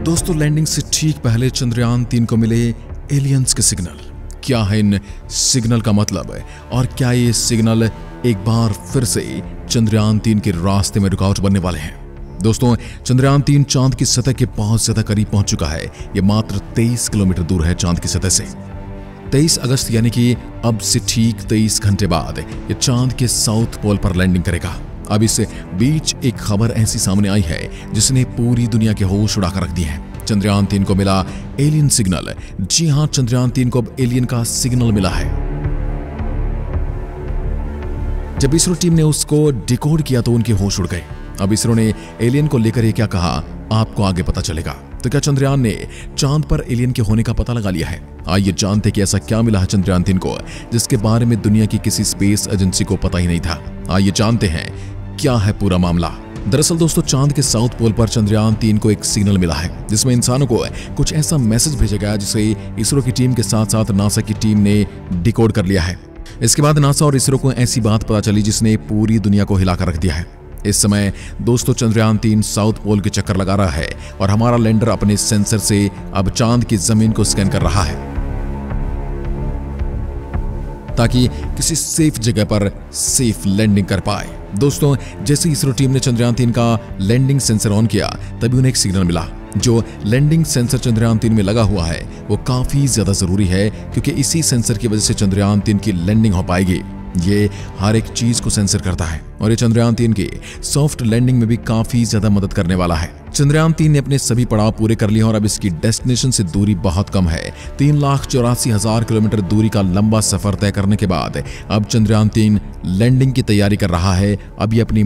दोस्तों, लैंडिंग से ठीक पहले चंद्रयान-3 को मिले एलियंस के सिग्नल। क्या है इन सिग्नल का मतलब और क्या ये सिग्नल एक बार फिर से चंद्रयान-3 के रास्ते में रुकावट बनने वाले हैं? दोस्तों, चंद्रयान-3 चांद की सतह के बहुत ज्यादा करीब पहुंच चुका है। ये मात्र 23 किलोमीटर दूर है चांद की सतह से। 23 अगस्त यानी कि अब से ठीक 23 घंटे बाद ये चांद के साउथ पोल पर लैंडिंग करेगा। अब इस बीच एक खबर ऐसी सामने आई है जिसने पूरी दुनिया के होश उड़ाकर रख दिए हैं। चंद्रयान-3 को मिला एलियन सिग्नल। जी हां, चंद्रयान-3 को अब एलियन का सिग्नल मिला है। जब इसरो टीम ने उसको डिकोड किया तो उनके होश उड़ गए। अब इसरो ने एलियन को लेकर ये क्या कहा, आपको आगे पता चलेगा। तो क्या चंद्रयान ने चांद पर एलियन के होने का पता लगा लिया है? आइए जानते कि ऐसा क्या मिला है चंद्रयान-3 को जिसके बारे में दुनिया की किसी स्पेस एजेंसी को पता ही नहीं था। आइए जानते हैं क्या है पूरा मामला। दरअसल दोस्तों, चांद के साउथ पोल पर चंद्रयान-3 को एक सिग्नल मिला है जिसमें इंसानों को कुछ ऐसा मैसेज भेजा गया जिसे इसरो की टीम के साथ साथ नासा की टीम ने डिकोड कर लिया है। इसके बाद नासा और इसरो को ऐसी बात पता चली जिसने पूरी दुनिया को हिलाकर रख दिया है। इस समय दोस्तों, चंद्रयान-3 साउथ पोल के चक्कर लगा रहा है और हमारा लैंडर अपने सेंसर से अब चांद की जमीन को स्कैन कर रहा है ताकि किसी सेफ जगह पर सेफ लैंडिंग कर पाए। दोस्तों, जैसे इसरो टीम ने चंद्रयान-3 का लैंडिंग सेंसर ऑन किया तभी उन्हें एक सिग्नल मिला। जो लैंडिंग सेंसर चंद्रयान-3 में लगा हुआ है वो काफी ज्यादा जरूरी है क्योंकि इसी सेंसर की वजह से चंद्रयान-3 की लैंडिंग हो पाएगी। ये हर एक चीज को सेंसर करता है और ये चंद्रयान-3 की सॉफ्ट लैंडिंग में भी काफी ज्यादा मदद करने वाला है। चंद्रयान-3 ने अपने सभी पड़ाव पूरे कर लिए और अब इसकी डेस्टिनेशन से दूरी बहुत कम है। 3,84,000 किलोमीटर दूरी का लंबा सफर तय करने के बाद अब चंद्रयान-3 लैंडिंग की तैयारी कर रहा है। अब ये अपनी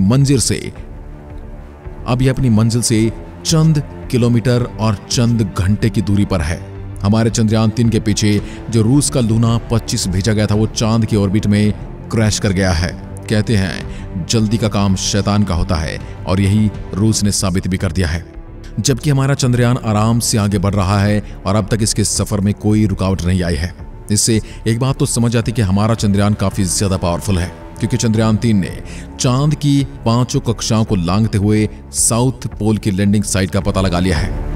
मंजिल से चंद किलोमीटर और चंद घंटे की दूरी पर है। हमारे चंद्रयान-3 के पीछे जो रूस का लूना 25 भेजा गया था वो चांद की ऑर्बिट में क्रैश कर गया है। कहते हैं जल्दी का काम शैतान का होता है और यही रूस ने साबित भी कर दिया है। जबकि हमारा चंद्रयान आराम से आगे बढ़ रहा है और अब तक इसके सफर में कोई रुकावट नहीं आई है। इससे एक बात तो समझ आती कि हमारा चंद्रयान काफी ज्यादा पावरफुल है क्योंकि चंद्रयान-3 ने चांद की 5 कक्षाओं को लांघते हुए साउथ पोल की लैंडिंग साइट का पता लगा लिया है।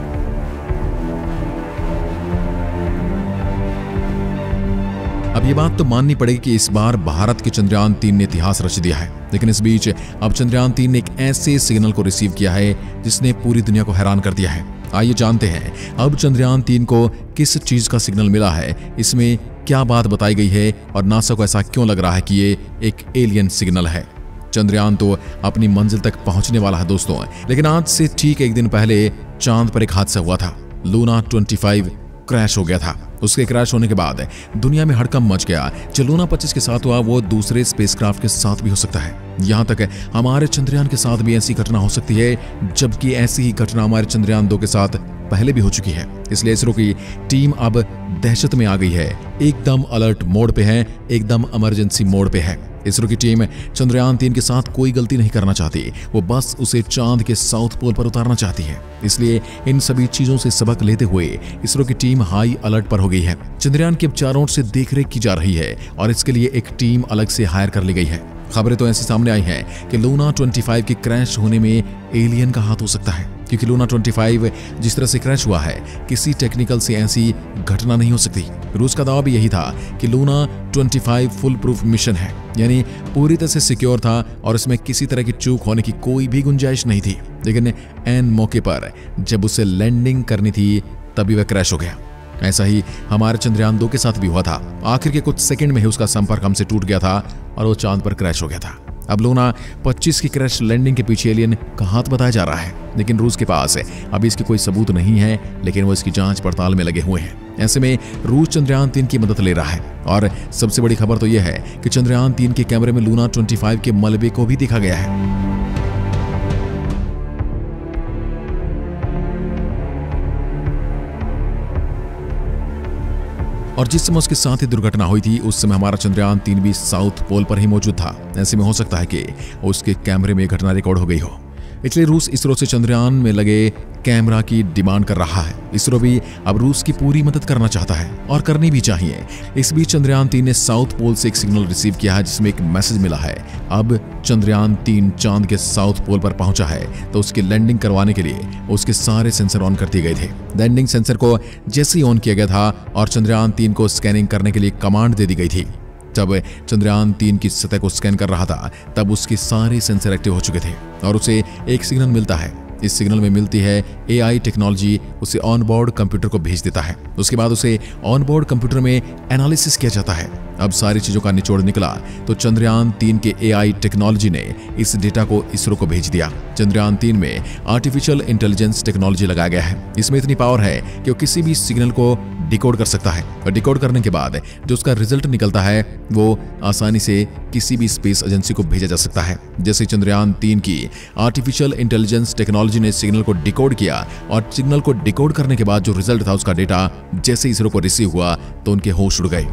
अब ये बात तो माननी पड़ेगी कि इस बार भारत के चंद्रयान-3 ने इतिहास रच दिया है। लेकिन इस बीच अब चंद्रयान-3 ने एक ऐसे सिग्नल को रिसीव किया है जिसने पूरी दुनिया को हैरान कर दिया है। आइए जानते हैं अब चंद्रयान-3 को किस चीज का सिग्नल मिला है, इसमें क्या बात बताई गई है और नासा को ऐसा क्यों लग रहा है कि ये एक एलियन सिग्नल है। चंद्रयान तो अपनी मंजिल तक पहुंचने वाला है दोस्तों, लेकिन आज से ठीक एक दिन पहले चांद पर एक हादसा हुआ था। लूना 25 क्रैश हो गया था। उसके क्रैश होने के बाद दुनिया में हड़कंप मच गया। जो लूना 25 के साथ हुआ वो दूसरे स्पेसक्राफ्ट के साथ भी हो सकता है। यहाँ तक हमारे चंद्रयान के साथ भी ऐसी घटना हो सकती है, जबकि ऐसी ही घटना हमारे चंद्रयान-2 के साथ पहले भी हो चुकी है। इसलिए इसरो की टीम अब दहशत में आ गई है, एकदम अलर्ट मोड पे है, एकदम इमरजेंसी मोड पे है। इसरो की टीम चंद्रयान-3 के साथ कोई गलती नहीं करना चाहती, वो बस उसे चांद के साउथ पोल पर उतारना चाहती है। इसलिए इन सभी चीजों से सबक लेते हुए इसरो की टीम हाई अलर्ट पर हो गई है। चंद्रयान की अब चारों ओर से देखरेख की जा रही है और इसके लिए एक टीम अलग से हायर कर ली गई है। खबरें तो ऐसी सामने आई हैं कि लूना 25 के क्रैश होने में एलियन का हाथ हो सकता है क्योंकि लूना 25 जिस तरह से क्रैश हुआ है किसी टेक्निकल से ऐसी घटना नहीं हो सकती। रूस का दावा भी यही था कि लूना 25 फुल प्रूफ मिशन है, यानी पूरी तरह से सिक्योर था और इसमें किसी तरह की चूक होने की कोई भी गुंजाइश नहीं थी। लेकिन ऐन मौके पर जब उसे लैंडिंग करनी थी तभी वह क्रैश हो गया। ऐसा ही हमारे चंद्रयान-2 के साथ भी हुआ था। आखिर के कुछ सेकंड में ही उसका संपर्क हमसे टूट गया था और वो चांद पर क्रैश हो गया था। अब लूना 25 की क्रैश लैंडिंग के पीछे एलियन का हाथ बताया जा रहा है, लेकिन रूस के पास अभी इसके कोई सबूत नहीं है, लेकिन वो इसकी जांच पड़ताल में लगे हुए हैं। ऐसे में रूस चंद्रयान-3 की मदद ले रहा है और सबसे बड़ी खबर तो यह है कि चंद्रयान-3 के कैमरे में लूना 25 के मलबे को भी देखा गया है। और जिस समय उसके साथ ही दुर्घटना हुई थी उस समय हमारा चंद्रयान-3 भी साउथ पोल पर ही मौजूद था। ऐसे में हो सकता है कि उसके कैमरे में घटना रिकॉर्ड हो गई हो। इसलिए रूस इसरो से चंद्रयान में लगे कैमरा की डिमांड कर रहा है। इसरो भी अब रूस की पूरी मदद करना चाहता है और करनी भी चाहिए। इस बीच चंद्रयान 3 ने साउथ पोल से एक सिग्नल रिसीव किया है जिसमें एक मैसेज मिला है। अब चंद्रयान 3 चांद के साउथ पोल पर पहुंचा है तो उसकी लैंडिंग करवाने के लिए उसके सारे सेंसर ऑन कर दिए गए थे। लैंडिंग सेंसर को जैसे ही ऑन किया गया था और चंद्रयान 3 को स्कैनिंग करने के लिए कमांड दे दी गई थी। जब चंद्रयान 3 की सतह को स्कैन कर रहा था तब उसके सारे सेंसर एक्टिव हो चुके थे और उसे एक सिग्नल मिलता है। इस सिग्नल में मिलती है AI टेक्नोलॉजी उसे ऑनबोर्ड कंप्यूटर को भेज देता है। उसके बाद उसे ऑनबोर्ड कंप्यूटर में एनालिसिस किया जाता है। अब सारी चीजों का निचोड़ निकला तो चंद्रयान 3 के AI टेक्नोलॉजी ने इस डेटा को इसरो को भेज दिया। चंद्रयान 3 में आर्टिफिशियल इंटेलिजेंस टेक्नोलॉजी लगाया गया है। इसमें इतनी पावर है कि वो किसी भी सिग्नल को डिकोड कर सकता है और डिकोड करने के बाद जो उसका रिजल्ट निकलता है वो आसानी से किसी भी स्पेस एजेंसी को भेजा जा सकता है। जैसे चंद्रयान 3 की आर्टिफिशियल इंटेलिजेंस टेक्नोलॉजी ने सिग्नल को डिकोड किया और सिग्नल को डिकोड करने के बाद जो रिजल्ट था उसका डेटा जैसे इसरो को रिसीव हुआ तो उनके होश उड़ गए।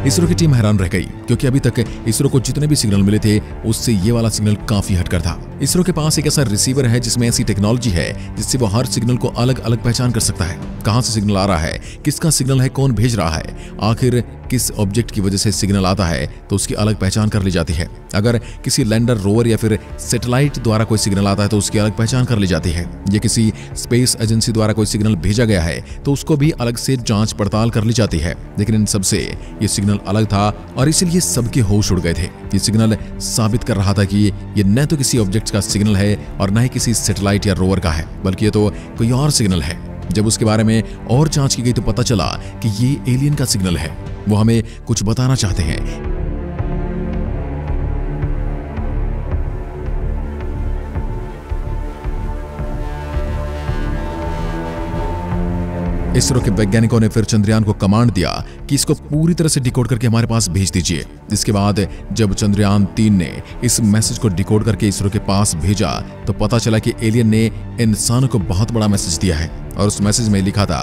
इसरो की टीम हैरान रह गई क्योंकि अभी तक इसरो को जितने भी सिग्नल मिले थे उससे ये वाला सिग्नल काफी हटकर था। इसरो के पास एक ऐसा रिसीवर है जिसमें ऐसी टेक्नोलॉजी है जिससे वो हर सिग्नल को अलग अलग पहचान कर सकता है। कहां से सिग्नल आ रहा है, किसका सिग्नल है, कौन भेज रहा है, आखिर किस ऑब्जेक्ट की वजह से सिग्नल आता है तो उसकी अलग पहचान कर ली जाती है। अगर किसी लैंडर, रोवर या फिर सैटेलाइट द्वारा कोई सिग्नल आता है तो उसकी अलग पहचान कर ली जाती है। या किसी स्पेस एजेंसी द्वारा कोई सिग्नल भेजा गया है तो उसको भी अलग से जांच पड़ताल कर ली जाती है। लेकिन इन सबसे ये सिग्नल अलग था और इसीलिए सबके होश उड़ गए थे। ये सिग्नल साबित कर रहा था कि ये न तो किसी ऑब्जेक्ट का सिग्नल है और न ही किसी सैटेलाइट या रोवर का है, बल्कि ये तो कोई और सिग्नल है। जब उसके बारे में और जांच की गई तो पता चला कि ये एलियन का सिग्नल है। वो हमें कुछ बताना चाहते हैं। इसरो के वैज्ञानिकों ने फिर चंद्रयान को कमांड दिया कि इसको पूरी तरह से डिकोड करके हमारे पास भेज दीजिए। इसके बाद जब चंद्रयान 3 ने इस मैसेज को डिकोड करके इसरो के पास भेजा तो पता चला कि एलियन ने इंसानों को बहुत बड़ा मैसेज दिया है और उस मैसेज में लिखा था,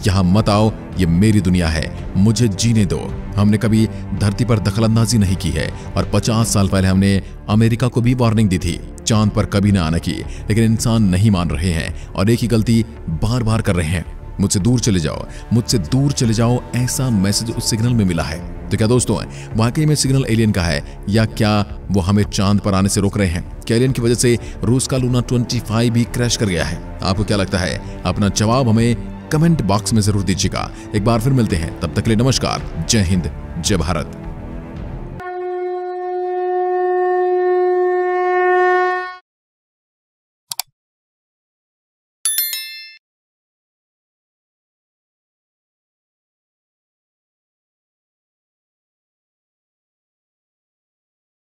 यहाँ मत आओ, ये मेरी दुनिया है, मुझे जीने दो। हमने कभी धरती पर दखलंदाजी नहीं की है और 50 साल पहले हमने अमेरिका को भी वार्निंग दी थी चांद पर कभी ना आने की, लेकिन इंसान नहीं मान रहे हैं और एक ही गलती बार बार कर रहे हैं। मुझसे दूर चले जाओ, मुझसे दूर चले जाओ, ऐसा मैसेज उस सिग्नल में मिला है। तो क्या दोस्तों वाकई में सिग्नल एलियन का है या क्या वो हमें चांद पर आने से रोक रहे हैं? क्या एलियन की वजह से रूस का लूना 25 भी क्रैश कर गया है? आपको क्या लगता है? अपना जवाब हमें कमेंट बॉक्स में जरूर दीजिएगा। एक बार फिर मिलते हैं, तब तक के लिए नमस्कार, जय हिंद, जय भारत।